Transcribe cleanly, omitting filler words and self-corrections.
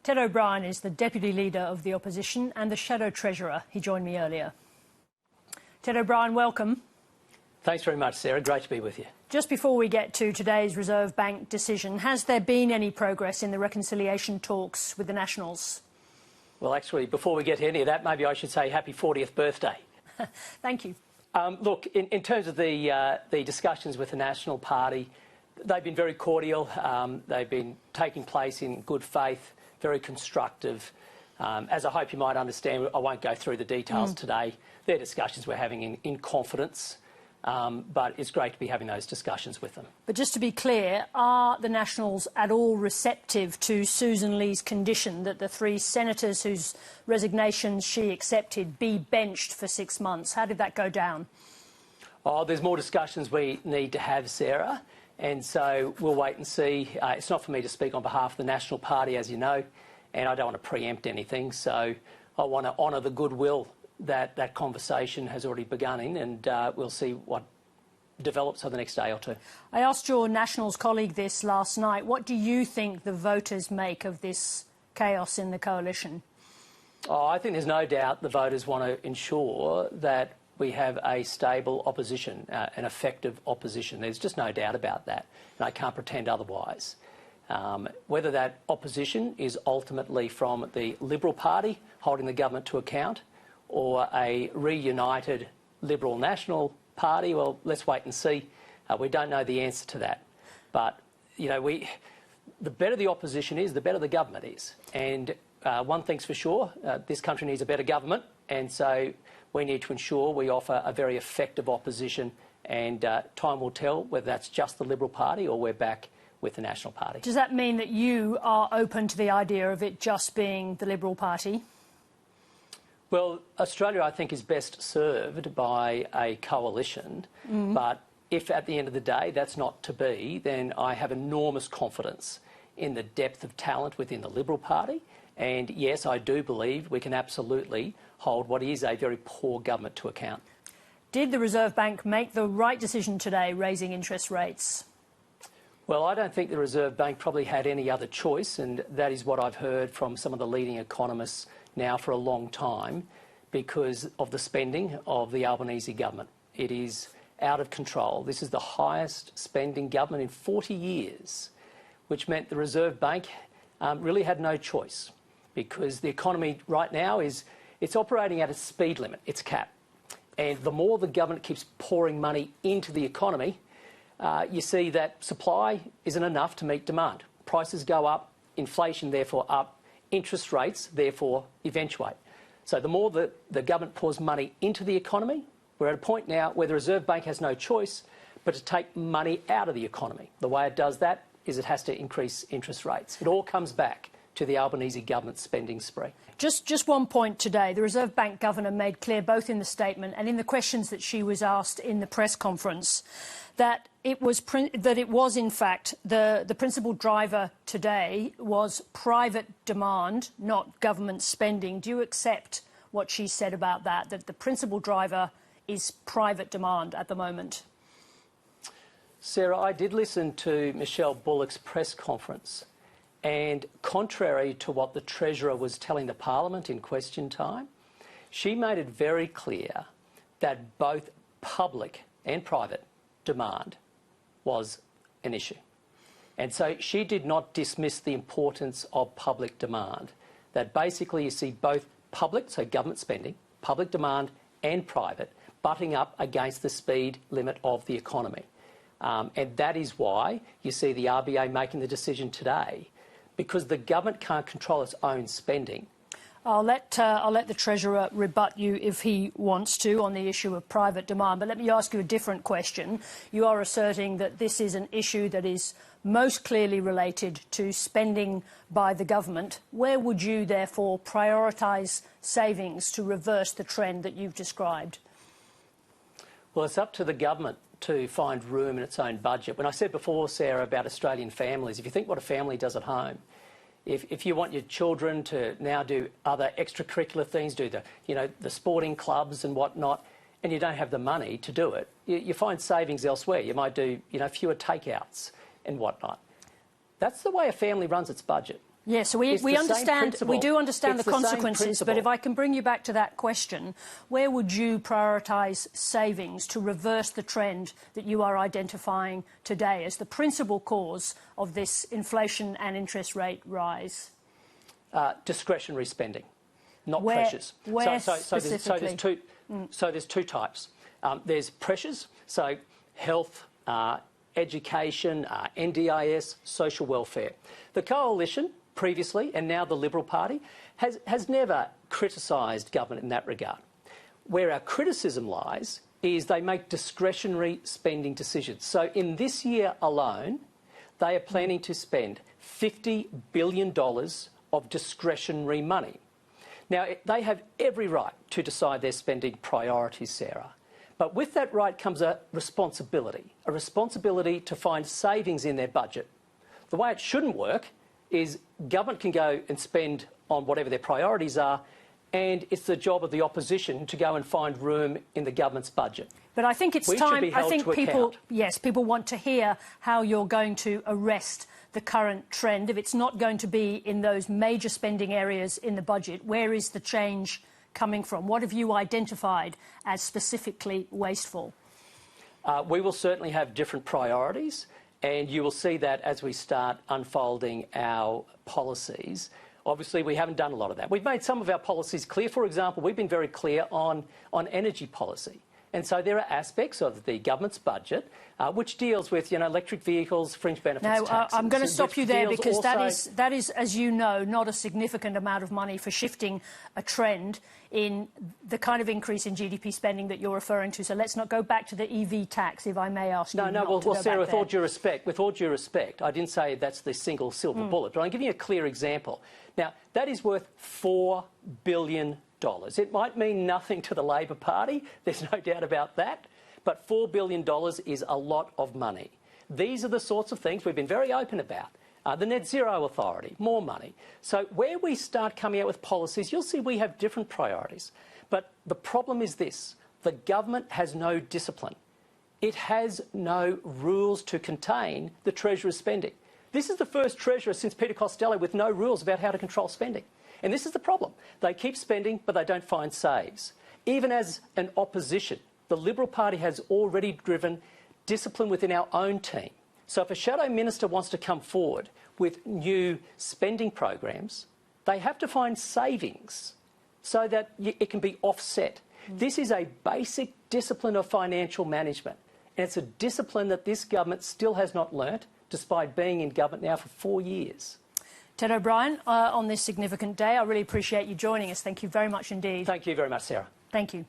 Ted O'Brien is the Deputy Leader of the Opposition and the Shadow Treasurer. He joined me earlier. Ted O'Brien, welcome. Thanks very much, Sarah. Great to be with you. Just before we get to today's Reserve Bank decision, has there been any progress in the reconciliation talks with the Nationals? Well, actually, before we get to any of that, maybe I should say happy 40th birthday. Thank you. Look, in terms of the discussions with the National Party, they've been very cordial. They've been taking place in good faith, very constructive. As I hope you might understand, I won't go through the details today. They're discussions we're having in confidence, but it's great to be having those discussions with them. But just to be clear, are the Nationals at all receptive to Susan Lee's condition that the 3 senators whose resignations she accepted be benched for 6 months? How did that go down? Oh, there's more discussions we need to have, Sarah, and so we'll wait and see. It's not for me to speak on behalf of the National Party, as you know, and I don't want to preempt anything, so I want to honour the goodwill that conversation has already begun in, and we'll see what develops over the next day or two. I asked your Nationals colleague this last night. What do you think the voters make of this chaos in the coalition? Oh, I think there's no doubt the voters want to ensure that we have a stable opposition, an effective opposition. There's just no doubt about that, and I can't pretend otherwise. Whether that opposition is ultimately from the Liberal Party holding the government to account or a reunited Liberal National Party, well, let's wait and see. We don't know the answer to that. But, you know, the better the opposition is, the better the government is. And one thing's for sure, this country needs a better government, and so we need to ensure we offer a very effective opposition, and time will tell whether that's just the Liberal Party or we're back with the National Party. Does that mean that you are open to the idea of it just being the Liberal Party? Well, Australia, I think, is best served by a coalition, but if at the end of the day that's not to be, then I have enormous confidence in the depth of talent within the Liberal Party, and yes, I do believe we can absolutely hold what is a very poor government to account. Did the Reserve Bank make the right decision today, raising interest rates? Well, I don't think the Reserve Bank probably had any other choice, and that is what I've heard from some of the leading economists now for a long time, because of the spending of the Albanese government. It is out of control. This is the highest spending government in 40 years, which meant the Reserve Bank really had no choice, because the economy right now it's operating at a speed limit, its cap. And the more the government keeps pouring money into the economy, you see that supply isn't enough to meet demand. Prices go up, inflation therefore up, interest rates therefore eventuate. So the more the government pours money into the economy, we're at a point now where the Reserve Bank has no choice but to take money out of the economy. The way it does that is it has to increase interest rates. It all comes back to the Albanese government's spending spree. Just one point today. The Reserve Bank Governor made clear, both in the statement and in the questions that she was asked in the press conference, that it was in fact the principal driver today was private demand, not government spending. Do you accept what she said about that the principal driver is private demand at the moment? Sarah, I did listen to Michelle Bullock's press conference, and contrary to what the Treasurer was telling the Parliament in question time, she made it very clear that both public and private demand was an issue. And so she did not dismiss the importance of public demand, that basically you see both public, so government spending, public demand and private, butting up against the speed limit of the economy. And that is why you see the RBA making the decision today, because the government can't control its own spending. I'll let the Treasurer rebut you if he wants to on the issue of private demand. But let me ask you a different question. You are asserting that this is an issue that is most clearly related to spending by the government. Where would you, therefore, prioritise savings to reverse the trend that you've described? Well, it's up to the government to find room in its own budget. When I said before, Sarah, about Australian families, if you think what a family does at home, if you want your children to now do other extracurricular things, do the sporting clubs and whatnot, and you don't have the money to do it, you find savings elsewhere. You might do fewer takeouts and whatnot. That's the way a family runs its budget. Yeah, so we do understand the consequences, but if I can bring you back to that question, where would you prioritise savings to reverse the trend that you are identifying today as the principal cause of this inflation and interest rate rise? Discretionary spending, not Where pressures. specifically? So there's two types. There's pressures, so health, education, NDIS, social welfare. The Coalition previously, and now the Liberal Party, has never criticised government in that regard. Where our criticism lies is they make discretionary spending decisions. So in this year alone, they are planning to spend $50 billion of discretionary money. Now, they have every right to decide their spending priorities, Sarah. But with that right comes a responsibility to find savings in their budget. The way it shouldn't work is government can go and spend on whatever their priorities are, and it's the job of the opposition to go and find room in the government's budget. But I think it's time. I think people want to hear how you're going to arrest the current trend. If it's not going to be in those major spending areas in the budget, where is the change coming from? What have you identified as specifically wasteful? We will certainly have different priorities, and you will see that as we start unfolding our policies. Obviously, we haven't done a lot of that. We've made some of our policies clear. For example, we've been very clear on energy policy. And so there are aspects of the government's budget which deals with, electric vehicles, fringe benefits taxes. I'm going to stop you there because that is, as you know, not a significant amount of money for shifting a trend in the kind of increase in GDP spending that you're referring to. So let's not go back to the EV tax, if I may ask you. Well, Sarah, with all due respect, I didn't say that's the single silver bullet, but I'm giving you a clear example. Now, that is worth $4 billion. It might mean nothing to the Labor Party, there's no doubt about that, but $4 billion is a lot of money. These are the sorts of things we've been very open about. The Net Zero Authority, more money. So where we start coming out with policies, you'll see we have different priorities. But the problem is this: the government has no discipline. It has no rules to contain the Treasurer's spending. This is the first Treasurer since Peter Costello with no rules about how to control spending. And this is the problem. They keep spending, but they don't find saves. Even as an opposition, the Liberal Party has already driven discipline within our own team. So if a shadow minister wants to come forward with new spending programs, they have to find savings so that it can be offset. This is a basic discipline of financial management. And it's a discipline that this government still has not learnt, despite being in government now for 4 years. Ted O'Brien, on this significant day, I really appreciate you joining us. Thank you very much indeed. Thank you very much, Sarah. Thank you.